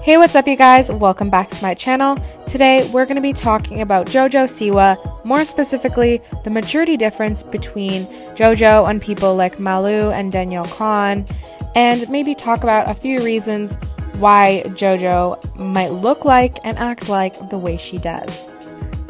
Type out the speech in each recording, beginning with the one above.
Hey, what's up you guys? Welcome back to my channel. Today we're going to be talking about Jojo Siwa, more specifically the maturity difference between Jojo and people like Malu and Danielle Khan, and maybe talk about a few reasons why Jojo might look like and act like the way she does.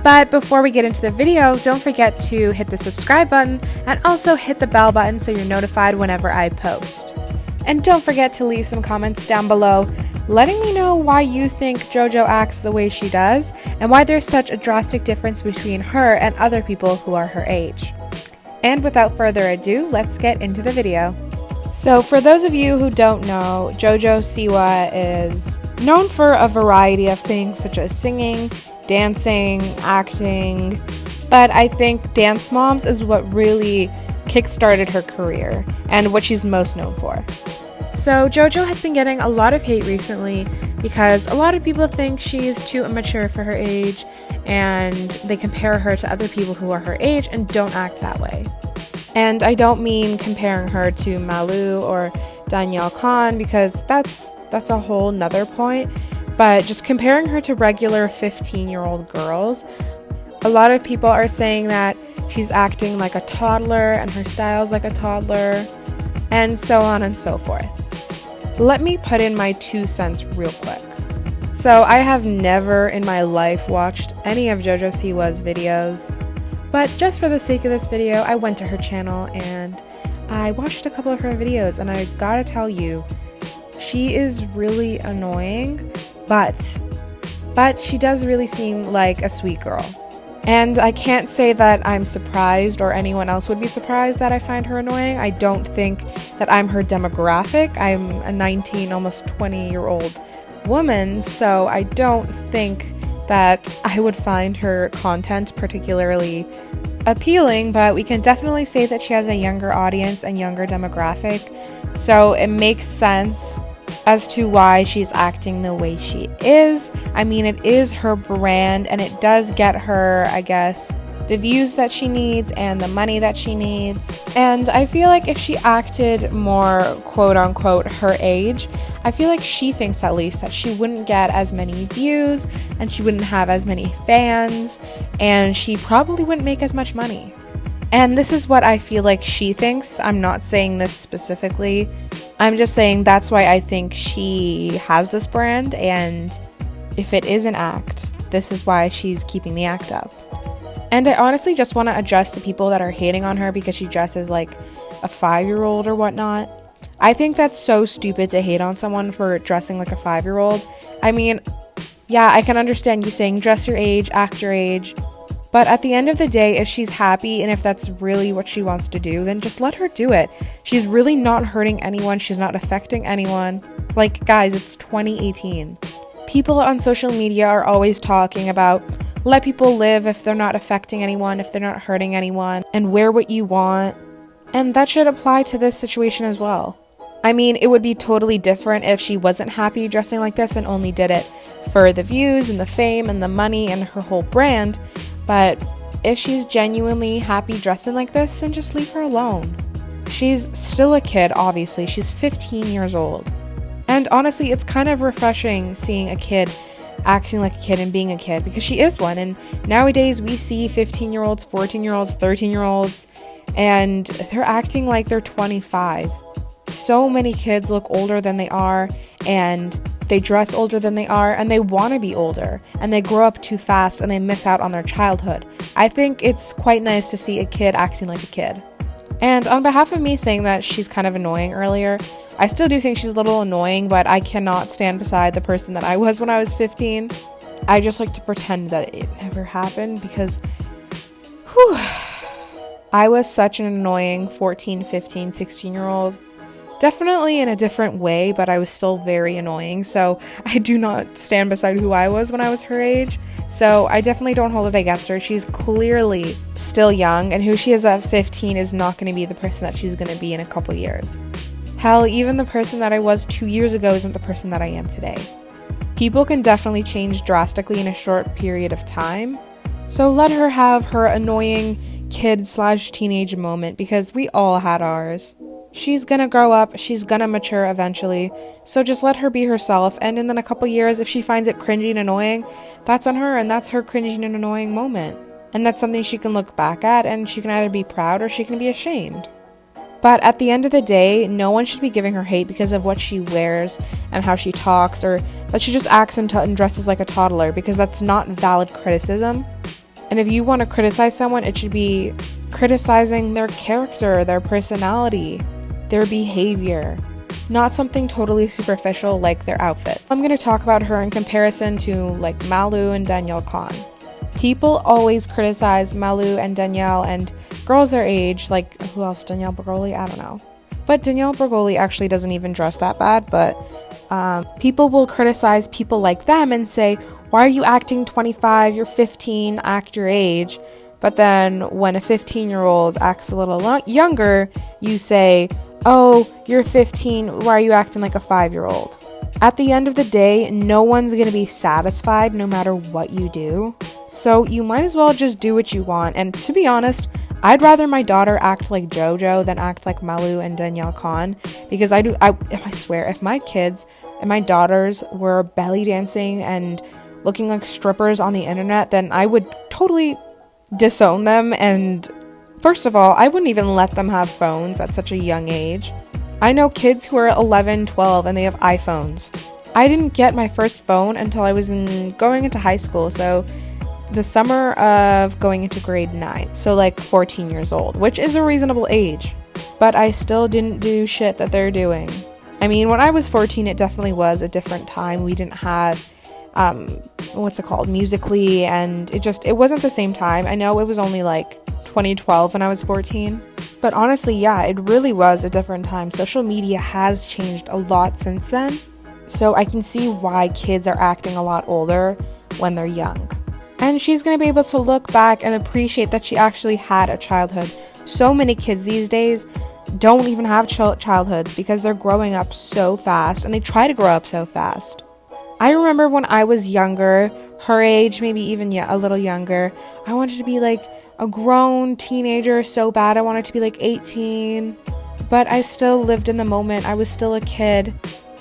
But before we get into the video, don't forget to hit the subscribe button and also hit the bell button so you're notified whenever I post. And don't forget to leave some comments down below letting me know why you think Jojo acts the way she does and why there's such a drastic difference between her and other people who are her age. And without further ado, let's get into the video. So for those of you who don't know, Jojo Siwa is known for a variety of things such as singing, dancing, acting, but I think Dance Moms is what really kickstarted her career and what she's most known for. So Jojo has been getting a lot of hate recently because a lot of people think she's too immature for her age and they compare her to other people who are her age and don't act that way. And I don't mean comparing her to Malu or Danielle Khan because that's a whole nother point, but just comparing her to regular 15-year-old girls. A lot of people are saying that she's acting like a toddler and her style's like a toddler, and so on and so forth. Let me put in my 2 cents real quick. So I have never in my life watched any of Jojo Siwa's videos, but just for the sake of this video, I went to her channel and I watched a couple of her videos, and I gotta tell you, she is really annoying, but she does really seem like a sweet girl. And I can't say that I'm surprised or anyone else would be surprised that I find her annoying. I don't think that I'm her demographic. I'm a 19, almost 20-year-old woman, so I don't think that I would find her content particularly appealing, but we can definitely say that she has a younger audience and younger demographic, so it makes sense as to why she's acting the way she is. I mean, it is her brand and it does get her, I guess, the views that she needs and the money that she needs. And I feel like if she acted more quote unquote her age, I feel like she thinks at least that she wouldn't get as many views and she wouldn't have as many fans and she probably wouldn't make as much money. And this is what I feel like she thinks. I'm not saying this specifically. I'm just saying that's why I think she has this brand, and if it is an act, this is why she's keeping the act up. And I honestly just want to address the people that are hating on her because she dresses like a 5-year-old or whatnot. I think that's so stupid to hate on someone for dressing like a 5-year-old. I mean, yeah, I can understand you saying dress your age, act your age. But at the end of the day, if she's happy and if that's really what she wants to do, then just let her do it. She's really not hurting anyone. She's not affecting anyone. Like, guys, it's 2018. People on social media are always talking about let people live if they're not affecting anyone, if they're not hurting anyone, and wear what you want. And that should apply to this situation as well. I mean, it would be totally different if she wasn't happy dressing like this and only did it for the views and the fame and the money and her whole brand. But if she's genuinely happy dressing like this, then just leave her alone. She's still a kid, obviously. She's 15 years old. And honestly, it's kind of refreshing seeing a kid acting like a kid and being a kid, because she is one. And nowadays we see 15-year-olds, 14-year-olds, 13-year-olds, and they're acting like they're 25. So many kids look older than they are, and they dress older than they are, and they want to be older, and they grow up too fast and they miss out on their childhood. I think it's quite nice to see a kid acting like a kid. And on behalf of me saying that she's kind of annoying earlier, I still do think she's a little annoying, but I cannot stand beside the person that I was when I was 15. I just like to pretend that it never happened because, I was such an annoying 14, 15, 16-year-old. Definitely in a different way, but I was still very annoying, so I do not stand beside who I was when I was her age. So I definitely don't hold it against her. She's clearly still young, and who she is at 15 is not going to be the person that she's going to be in a couple years. Hell, even the person that I was 2 years ago isn't the person that I am today. People can definitely change drastically in a short period of time, so let her have her annoying kid/teenage moment, because we all had ours. She's gonna grow up, she's gonna mature eventually, so just let her be herself, and in a couple years, if she finds it cringy and annoying, that's on her, and that's her cringy and annoying moment. And that's something she can look back at, and she can either be proud or she can be ashamed. But at the end of the day, no one should be giving her hate because of what she wears and how she talks, or that she just acts and dresses like a toddler, because that's not valid criticism. And if you want to criticize someone, it should be criticizing their character, their personality, their behavior, not something totally superficial like their outfits. I'm going to talk about her in comparison to like Malu and Danielle Khan. People always criticize Malu and Danielle and girls their age, like who else? Danielle Bregoli? I don't know. But Danielle Bregoli actually doesn't even dress that bad, but people will criticize people like them and say, why are you acting 25? You're 15, act your age. But then when a 15-year-old acts a little younger, you say, oh, you're 15, why are you acting like a 5-year-old? At the end of the day, no one's going to be satisfied no matter what you do. So you might as well just do what you want. And to be honest, I'd rather my daughter act like JoJo than act like Malu and Danielle Khan, because I swear, if my kids and my daughters were belly dancing and looking like strippers on the internet, then I would totally disown them. And first of all, I wouldn't even let them have phones at such a young age. I know kids who are 11, 12 and they have iPhones. I didn't get my first phone until I was going into high school, so the summer of going into grade 9, so like 14 years old, which is a reasonable age. But I still didn't do shit that they're doing. I mean, when I was 14, it definitely was a different time. We didn't have Musical.ly, and it wasn't the same time. I know it was only like 2012 when I was 14, but honestly, yeah, it really was a different time. Social media has changed a lot since then, so I can see why kids are acting a lot older when they're young. And she's going to be able to look back and appreciate that she actually had a childhood. So many kids these days don't even have childhoods because they're growing up so fast, and they try to grow up so fast. I remember when I was younger, her age, maybe even a little younger, I wanted to be like a grown teenager so bad. I wanted to be like 18, but I still lived in the moment. I was still a kid.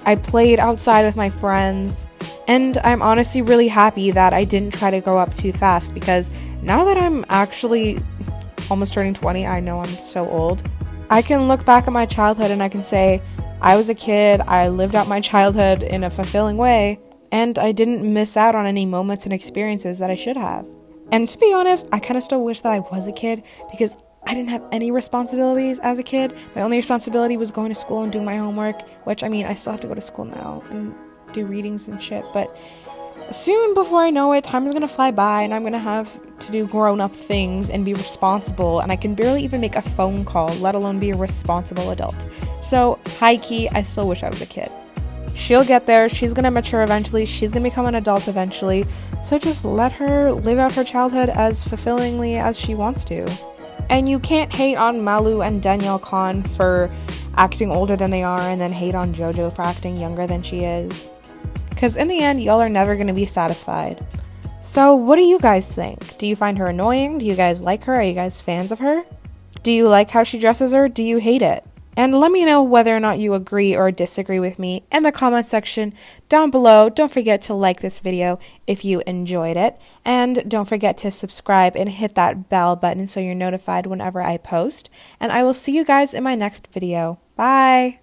I played outside with my friends, and I'm honestly really happy that I didn't try to grow up too fast, because now that I'm actually almost turning 20, I know I'm so old. I can look back at my childhood and I can say, I was a kid, I lived out my childhood in a fulfilling way, and I didn't miss out on any moments and experiences that I should have. And to be honest, I kind of still wish that I was a kid, because I didn't have any responsibilities as a kid. My only responsibility was going to school and doing my homework, which, I mean, I still have to go to school now and do readings and shit, but soon, before I know it, time is going to fly by and I'm going to have to do grown-up things and be responsible, and I can barely even make a phone call, let alone be a responsible adult. So, high-key, I still wish I was a kid. She'll get there, she's going to mature eventually, she's going to become an adult eventually, so just let her live out her childhood as fulfillingly as she wants to. And you can't hate on Malu and Danielle Khan for acting older than they are, and then hate on JoJo for acting younger than she is. Because in the end, y'all are never going to be satisfied. So what do you guys think? Do you find her annoying? Do you guys like her? Are you guys fans of her? Do you like how she dresses, or do you hate it? And let me know whether or not you agree or disagree with me in the comment section down below. Don't forget to like this video if you enjoyed it. And don't forget to subscribe and hit that bell button so you're notified whenever I post. And I will see you guys in my next video. Bye!